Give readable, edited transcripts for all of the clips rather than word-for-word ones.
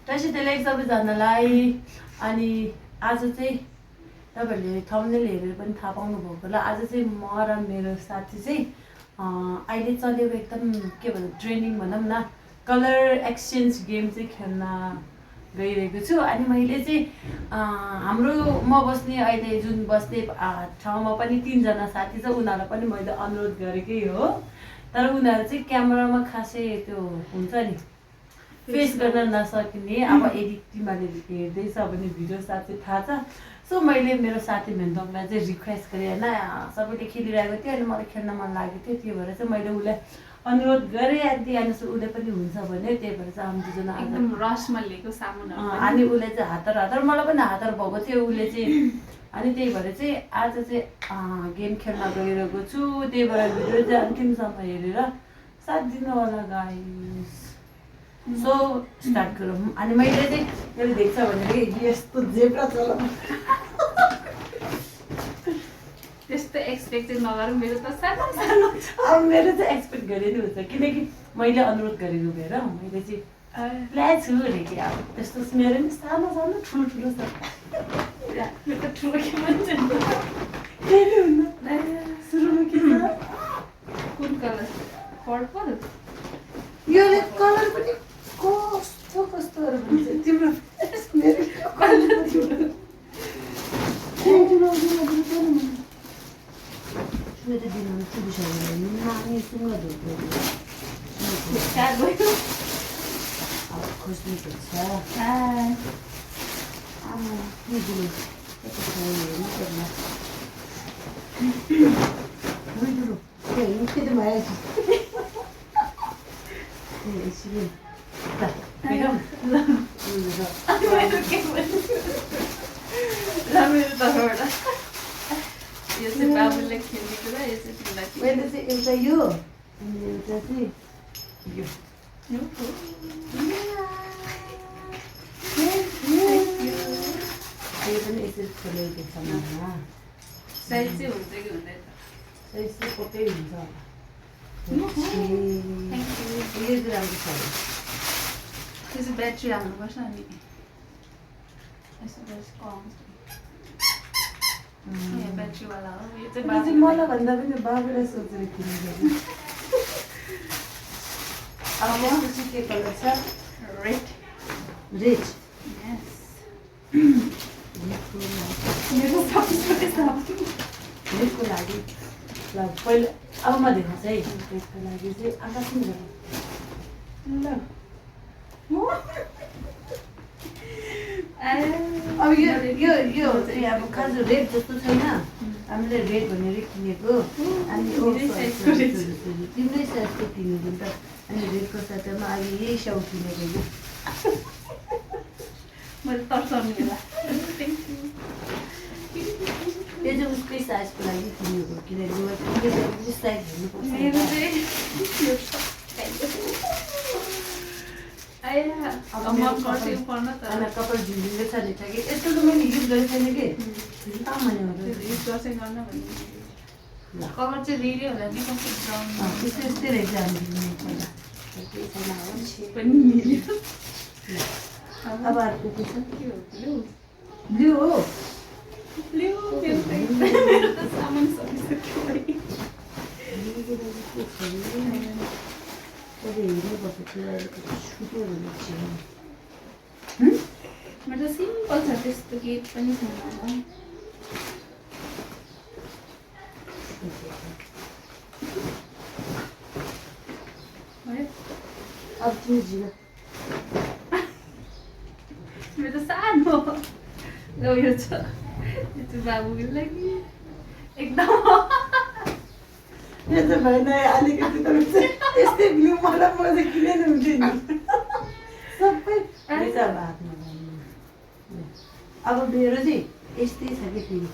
त्यसैले सबैजनालाई अनि आज चाहिँ तपाईहरुले थम्बनेल हेरेर पनि थाहा पाउनुभएको होला। आज चाहिँ म र मेरो साथी चाहिँ अहिले चलेको एकदम के भन्छ ट्रेनिङ भनौँ न कलर एक्सचेन्ज गेम चाहिँ खेल्न गइरहेको छु। अनि मैले चाहिँ हाम्रो म बस्ने अहिले जुन बस्ने ठाउँमा पनि 3 जना साथी छ, उनीहरूलाई पनि मैले अनुरोध गरेकै हो। तर उनीहरू चाहिँ क्यामेरामा खासै त्यो हुन्छ नि फेस गर्न नसकिने, अब एडिट टिमले हेर्दैछ भने भिडियो साथै थाहा छ। सो मैले मेरो साथी भेन्टोकलाई चाहिँ रिक्वेस्ट गरेँ होइन, सबैले खेलिरहेको थियो अनि मलाई खेल्न मन लागेको थियो, त्यही भएर चाहिँ मैले उसलाई अनुरोध गरेँ। अनि त्यही अनुसार उसले पनि हुन्छ भने त्यही भएर चाहिँ हामी दुईजना एकदम रसमा लिएको सामुन अनि उसले चाहिँ हतार मलाई पनि हतार भएको थियो उसले चाहिँ। अनि त्यही भएर चाहिँ आज चाहिँ गेम खेल्न गइरहेको छु, त्यही भएर भिडियो चाहिँ अन्तिमसम्म हेरेर साथ दिनु होला गाइस। सो स्टार्ट गरौँ। अनि मैले चाहिँ मैले देख्छ भने यस्तो जेब्रा चला त्यस्तो एक्सपेक्ट चाहिँ नगरौँ, मेरो त सानो सानो अब मेरो चाहिँ एक्सपेक्ट गरे नि हुन्छ, किनकि मैले अनुरोध गरेको भएर मैले चाहिँ ल्याएको छु अरे कि अब त्यस्तो मेरो नि सानो सानो ठुलो छ। मेरो त ठुलो के भन्छ केही हुन्न। सुरुमा के छ? कुन कलर? पर्पल? यो कलर पनि कस्तो कस्तोहरू भन्छ तिम्रो मेरो कलर तिम्रो मेरो दिनमा चुबिसक्यो नानी सुँग धोको अब खोज्नु पर्छ। आमा हेर्नु पर्ला त्यो भएछ यसरी मेरो तर्फबाट यो चाहिँ बाबुले खेल्नेको र यो चाहिँ तिमीलाई। मैले चाहिँ एउटा यो अनि एउटा चाहिँ यो पनि यसरी खोलेको छ ममा। साइज चाहिँ हुन्छ कि हुँदैन? साइज चाहिँ पक्कै हुन्छ होला। Thank you. यो चाहिँ राम्रो छ। त्यो चाहिँ ब्याट्री हाल्नुपर्छ अनि यसो ब्याट्रीवाला हो यो चाहिँ। मलाई भन्दा पनि बाबुलाई सोचेर किनेको। अब यसको चाहिँ के कलर छ? रेड। रेड रेडको लागि ल पहिला अब म देखाउँछु है। रेडको लागि चाहिँ आकाशमा ल अब यो चाहिँ अब खास रेड जस्तो छैन, हामीले रेड भनेर किनेको। अनि तिम्रै साइजको किनेको नि त। अनि रेडको साथमा अहिले यही स्याउ किनेको कि मैले तर्साउने होला। यो चाहिँ उसकै साइजको लागि किनेको, किनकि साइज मेरो हेर्नुपर्छ। चाहिँ कपाल झिलिँदै छ नि कि यस्तो त मैले युज गरेको छैन कि कलर चाहिँ रेडी होला नि कस्तो ब्राउन यस्तै रहेछ हामी पनि मिल्यो। अब अर्को के छ? के हो? ब्लू। ब्लू हो? ब्लू मेरो त सामान सकिसक्यो भाइ। मेरो त सिम्पल छ, त्यस्तो केही पनि छैन। अब तिमी झिल मेरो त सानो उयो छ, यो चाहिँ बाबुको लागि एकदम। यो चाहिँ भएन अलिकति त यस्तै ब्लू मलाई म चाहिँ किनेन हुन्थ्यो नि सबै हातमा। अब मेरो चाहिँ यस्तै छ कि फेरि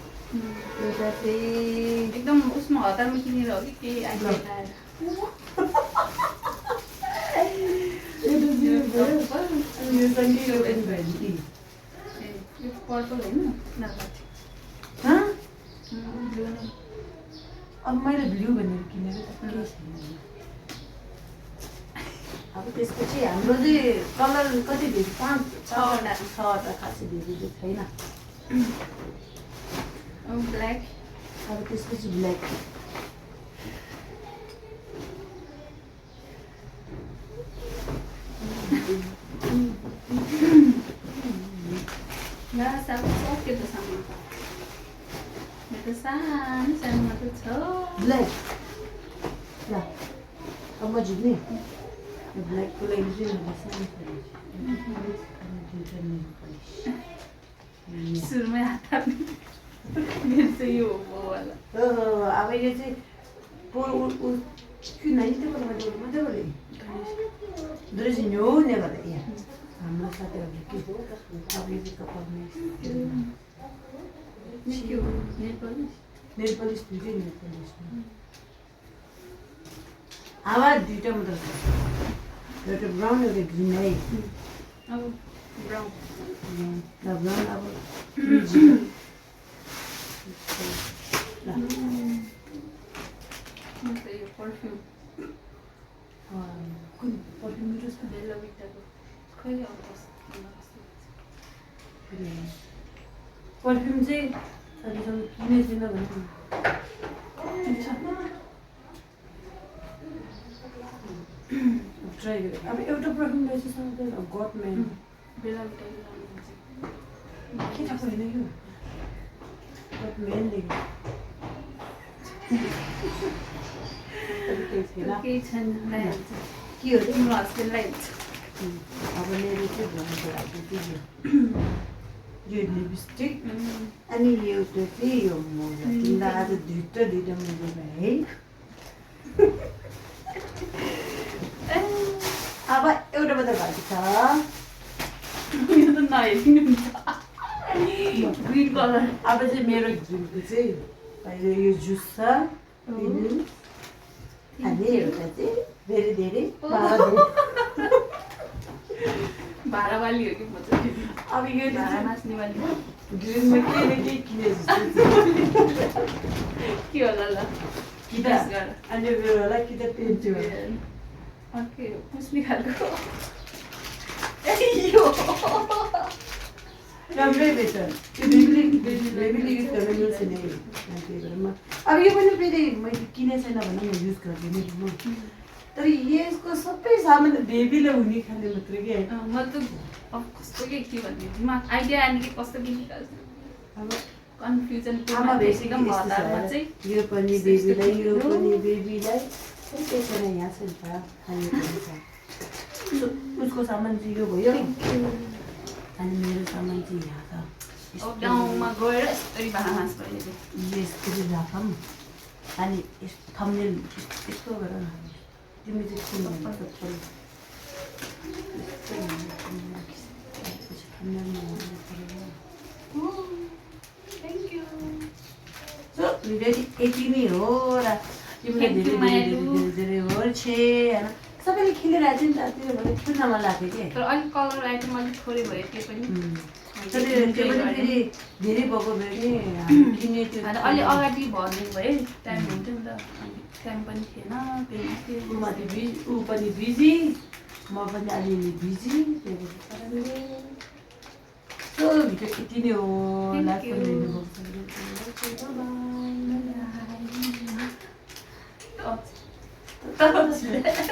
एउटा चाहिँ एकदम उसमा हतारमा किनेर हो कि केही आइडिया आएर यो सङ्गीत पनि भयो नि। यो पर्पल होइन? ब्लू नै। अब मैले ब्लू भनेर किनेको त केही छैन। अब त्यसपछि हाम्रो चाहिँ कलर कति धेरै 5-6वटा खासै धेरै चाहिँ छैन। ब्ल्याक अब त्यसपछि ब्ल्याक ला सक्यो त सामान त मेरो त सानो सानो मात्र छ ब्ल्याक ल अब म झुक्ने ब्ल्याकको लागि चाहिँ मैले सानो सुरुमै हात हाल्ने मेरो चाहिँ यो हो वाला अब यो चाहिँ किन नि त्यो मात्रै बोले Друзья, не было я. हाम्रो साथीहरूले के हो अब यो चाहिँ कपालमा नेल पलिस दुइटै नेल पलिस आवाज दुइटा मात्र छ एउटा ब्राउन एउटा ग्रिन है अब ब्राउन ब्राउन अब यो पर्फ्युम कुन पर्फ्युम मिठो छ बेला बिटाको कहिले आउँछ पर्फ्युम चाहिँ अहिलेसम्म किने छैन भने ट्राई गरेँ अब एउटा पर्फ्युम रहेछ गटम्यान बेला बिटाको के थाहा होइन यो गटम्यान लेख्यो केही छैन ल्याइहाल्छ के हो तिम्रो हस्बेन्डलाई हुन्छ अब मेरो चाहिँ भनेको लागि चाहिँ यो लिपस्टिक अनि एउटा चाहिँ यो मोजा तिमीलाई आज दुइटा मोजा भयो है अब एउटा मात्रै भएको छ यो त नहेरिनु हुन्छ ग्रिन कलर अब चाहिँ मेरो ग्रिनको चाहिँ अहिले यो जुस छ अनि एउटा चाहिँ धेरै धेरै भाडावाली हो कि म चाहिँ अब यो भाडा नाच्नेवाली ग्रिनमा के न के किने जस्तो के होला ल कि त अनि मेरो होला कि त पेन्ट ओके पुस्ने खालको यो राम्रै रहेछ त्यो बेबीले युज गर्न मिल्छ नि त्यही भएर म अब यो पनि फेरि मैले किने छैन भने म युज गर्दिनँ म तर यसको सबै सामान बेबीले हुने खाले मात्रै के म त अब कस्तो के भन्ने दिमाग आइडिया आने कि कस्तो के अब कन्फ्युजन आमा एकदम हतारमा चाहिँ यो पनि बेबीलाई यो पनि बेबीलाई त्यसरी यहाँ छ नि त खाने छ उसको सामान चाहिँ यो भयो अनि मेरो सामान चाहिँ यहाँ छ गाउँमा गएर यसरी भाँस गरेर यसरी राखौँ अनि थम्नेल यस्तो गर न तिमी चाहिँ थ्याङ्क यू यति नै हो र तिमीलाई धेरै हो छे होइन सबैले खेलिरहेको थियो नि त त्यो भने खेल्न मन लाग्थ्यो कि तर अलिक कलर आइटम अलिक थोरै भयो त्यो पनि तर त्यो पनि फेरि धेरै भएको भयो नि किन्ने त्यो अलि अगाडि भनिदिनु भयो टाइम हुन्थ्यो नि त टाइम पनि थिएन ऊ पनि बिजी म पनि अलिअलि बिजी त्यही कारणले भिडियो यति नै हो Thank you.